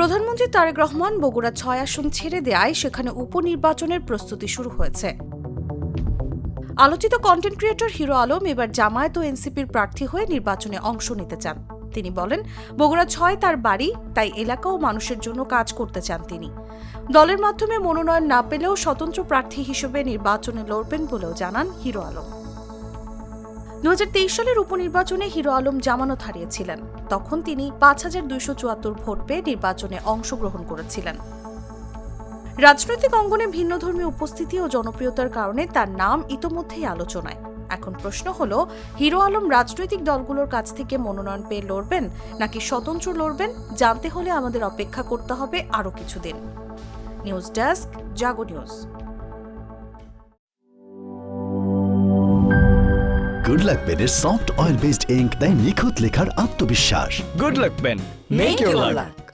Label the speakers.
Speaker 1: প্রধানমন্ত্রী তারেক রহমান বগুড়া ৬ আসন ছেড়ে দেয়ায় সেখানে উপনির্বাচনের প্রস্তুতি শুরু হয়েছে। আলোচিত কন্টেন্ট ক্রিয়েটর হিরো আলম এবার জামায়াত ও এনসিপির প্রার্থী হয়ে নির্বাচনে অংশ নিতে চান। তিনি বলেন, বগুড়া ৬ তার বাড়ি, তাই এলাকা ও মানুষের জন্য কাজ করতে চান তিনি। দলের মাধ্যমে মনোনয়ন না পেলেও স্বতন্ত্র প্রার্থী হিসেবে নির্বাচনে লড়বেন বলেও জানান হিরো আলম। ২০২৩ সালের উপনির্বাচনে হিরো আলম জামানত হারিয়েছিলেন। তখন তিনি ৫,২৭৪ ভোট পেয়ে নির্বাচনে অংশগ্রহণ করেছিলেন। রাজনৈতিক অঙ্গনে ভিন্নধর্মী উপস্থিতি ও জনপ্রিয়তার কারণে তার নাম ইতোমধ্যেই আলোচনায়। এখন প্রশ্ন হল, হিরো আলম রাজনৈতিক দলগুলোর কাছ থেকে মনোনয়ন পেয়ে লড়বেন নাকি স্বতন্ত্র লড়বেন? জানতে হলে আমাদের অপেক্ষা করতে হবে আরও কিছুদিন। নিউজ ডেস্ক, জাগো নিউজ।
Speaker 2: গুড লাক পেনের সফট অয়েল বেসড ইঙ্ক দেয় নিখুঁত লেখার আত্মবিশ্বাস।
Speaker 3: Good luck pen. Make your luck.